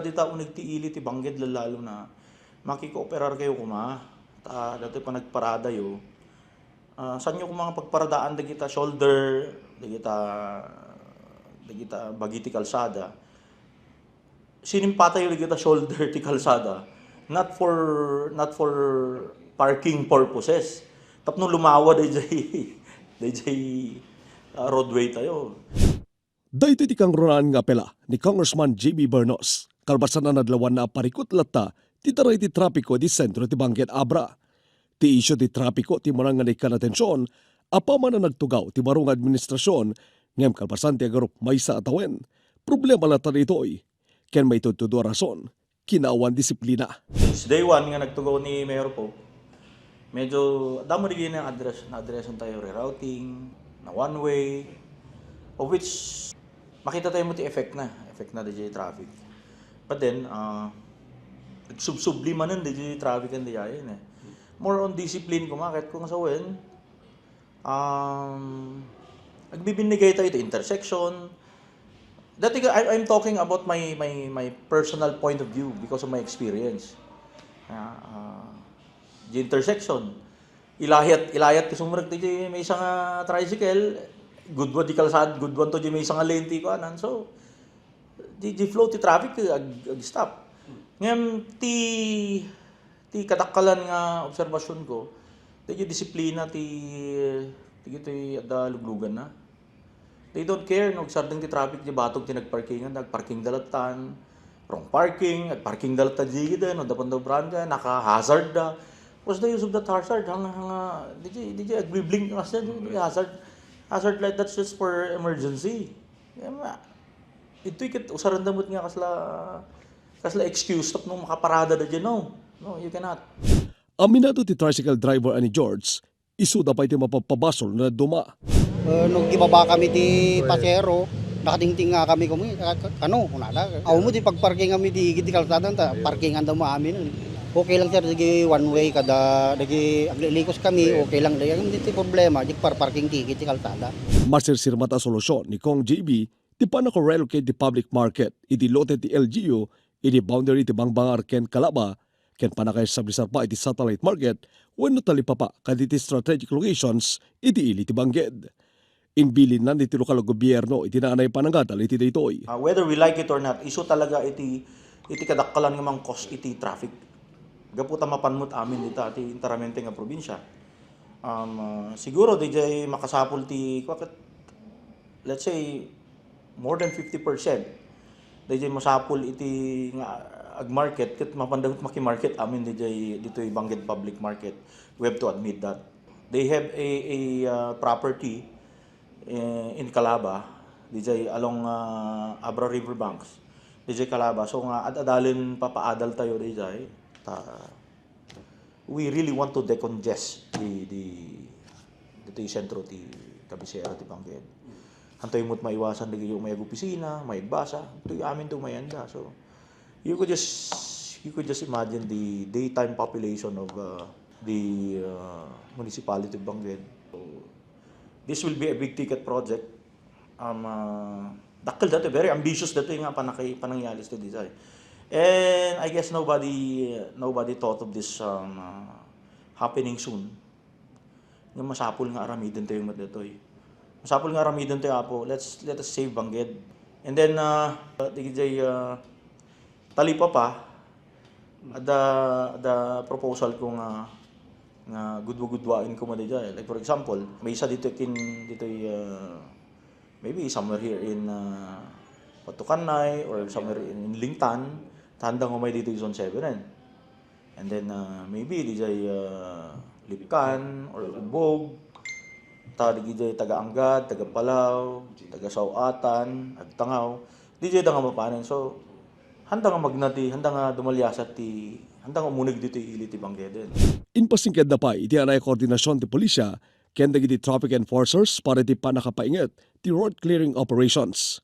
dita unig ti ili ti bangged lalo na makikooperar kayo kuma. Dati pa nagparada yo. Saan nyo kung mga pagparadaan da kita shoulder, da kita bagi ti kalsada. Sinimpatay da kita shoulder ti kalsada. Not for parking purposes. Tapno lumawa DJ roadway tayo. Dahito ti kang runaan nga pela ni Congressman J.B. Bernos. Kalbasan na nadlawan na parikot latta ti taray ti trapiko di sentro ti Bangged Abra. Ti isyo ti trapiko ti marang nga naikan atensyon, apaman na nagtugaw ti barong administrasyon, ngem kalbasan ti agarup may sa atawen. Problema lata dito'y, ken may tutudo rason, kinaawan disiplina. Since day one nga nagtugaw ni Mayor Pope, medyo damo rin na addressan tayo rerouting, na one way, of which makita tayo mo ti effect na DJ traffic. But then, nagsubsubli man nun DJ traffic ang diyayin eh. More on discipline ko makit kung sawin. Nagbibinigay tayo ito intersection. Dati I'm talking about my personal point of view because of my experience. The intersection. Ilayat ko sumurag ti may isang tricycle, good one di kalsad, good one to di may isang lane ko anan. So di flow ti traffic ag stop. Ngem ti kadakkalan nga obserbasyon ko, ti disiplina ti ada luglugan na. They don't care no sardeng ti traffic di batog ti nagparkingan, nagparking dalatan, wrong parking, at parking dalatan di gid no dapan daw branda, naka-hazard da. What's the use of that hazard? Did you agree-blink kasi hazard light that's just for emergency. Ito'y usaran damot nga kasla excuse tap nung makaparada da dyan, no. No, you cannot. Aminado ti tricycle driver ani George, isu dapat iti mapapabasol na duma. Nung gibaba kami ti pasero, nakatingting nga kami unada. Aw mo di pagparking kami di kalsada ta, parkingan daw mo amin. Okay lang sir, digi one way kada digi aglilikos kami, okay lang dagi hindi problema, di parking ticket ti kalsada. Masirsir mata solusyon ni Kong JB, ti panako relocate the public market, iti lote ti LGU, iti boundary ti Bangbangar ken Calaba, ken panakay sablisar pa iti satellite market, wenno talipapa kaditi strategic locations, iti ili ti Bangged. Inbilin na iti lokal gobyerno, iti naanay pananggatal iti daytoy. Whether we like it or not, iso talaga iti kadakkalan nga mang cost iti traffic. Gaputa mapanmut amin dito ati interamente nga probinsya. Siguro DJ makasapol ti let's say more than 50%. DJ masapol iti nga ag market ket mapandagot maki-market amin DJ dito'y Bangged Public Market. We have to admit that. They have a property in Calaba, DJ along Abra River banks. DJ Calaba, so nga adalin papaadal tayo DJ. We really want to decongest dito yung sentro ti kabisera ti Bangged. Hantoy mo't maiwasan di yung may opisina, may basa, ito yung amin tumayanda. So you could just imagine the daytime population of the municipality of Bangged. So, this will be a big ticket project. Dakkel dati, very ambitious dati nga panangyalis to design. And I guess nobody thought of this happening soon. Nga masapul nga aramidin tayo yung madatoy. Masapul nga aramidin tayo apo. Let us save Bangged. And then talipa pa the proposal ko nga gudwain ko madija. Like for example, may isa dito maybe somewhere here in Patukanay or somewhere in Lingtan, tandang umay dito yung Zone 7. And then maybe dijay Lipkan or Ubog, dijay taga-Anggad, taga-Palaw, taga-Sawatan, Agtangaw, dijay da nga mapanin. So handa nga magnati, handa nga dumalyasat handa nga umunig dito ili ti Bangged. Inpasingkad na pa iti anay koordinasyon ti pulisya, ken dagiti traffic enforcers para ti panakapainget ti road clearing operations.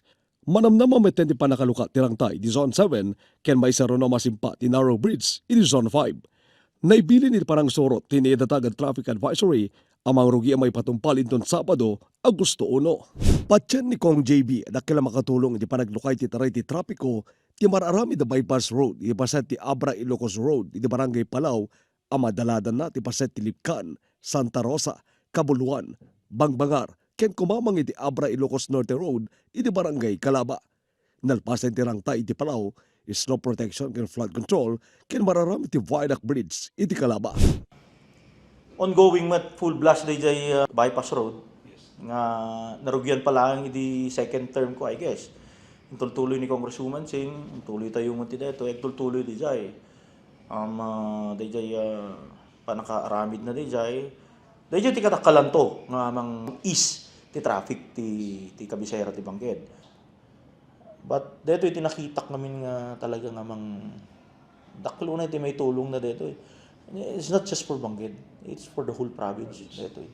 Manamnama meten ti panakaluka ti rangtay di Zone 7, ken may saro na masimpa ti narrow bridge iti Zone 5. Naibilin iti parang surot ti nidatagad traffic advisory, amang rugi ang may patumpal inton Sabado, Agosto 1. Patyan ni Kong JB dakila makatulong iti panaglukay ti taray ti trapiko, ti mararami da bypass road, ipaset ti Abra Ilocos Road, iti Barangay Palaw, amadaladan na ti paset ti Lipcan, Santa Rosa, Kabuluan, Bangbangar, ken kumamang iti Abra Ilocos Norte Road, iti Barangay Calaba. Nalpasen ti rangta iti Palaw, snow protection ken flood control, ken mararami ti viaduct bridge, iti Calaba. Ongoing mat full blast DJ bypass road nga narugyan pa lang iti second term ko I guess. Tultuloy ni Congresswoman Sin, tuloy tayo mo ti deto, tultuloy di jay. DJ panakaaramid na di jay. DJ ti katakalan to nga mang east ti traffic ti Kabisera ti Bangged. But deto iti nakitak namin nga talaga nga mang daklo na iti may tulong na deto. It's not just for Bangged, it's for the whole province deto.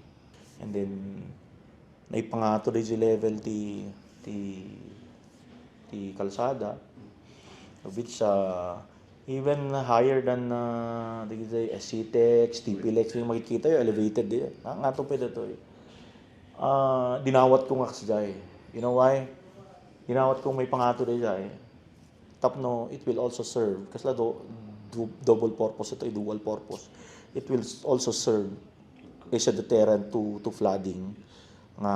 And then naipangato di level ti kalsada, which even higher than the SCTEX, TPLEX, yung makikita yung elevated di. Nga to pwede to dinawat ko nga kasjay. You know why? Dinawat ko may pangato di jay. Tapno, it will also serve. Kasi double purpose ito, dual purpose. It will also serve as a deterrent to flooding nga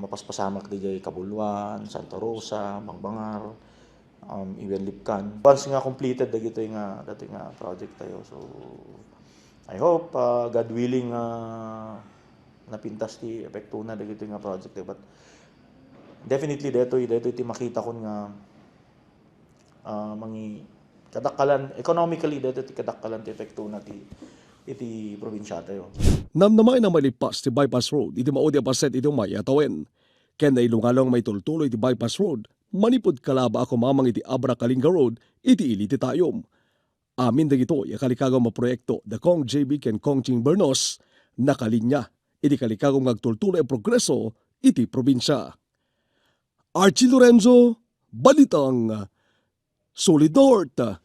mapaspasamak di jay Kabuluan, Santa Rosa, Bangbangar, even Lipcan. Once nga completed dagito nga dati nga project tayo. So I hope God willing napintas ti epekto na dagito nga project tayo. But definitely dito iti makita ko nga mangi kadakkalan economically dito ti kadakkalan ti epekto na iti probinsya tayo. Namnamay na malipas ti bypass road, iti maudi paset iti mayatawin. Ken na ilungalong may tultuloy ti bypass road, manipod Calaba ako mamang iti Abra Kalinga Road, iti ili ti tayom. Amin dagito, yakalikagaw maproyekto, da Kong JB ken Kong Ching Bernos, nakalinya, iti kalikagaw ngagtultuloy ang progreso, iti probinsya. Archie Lorenzo, Balitang, Solidort.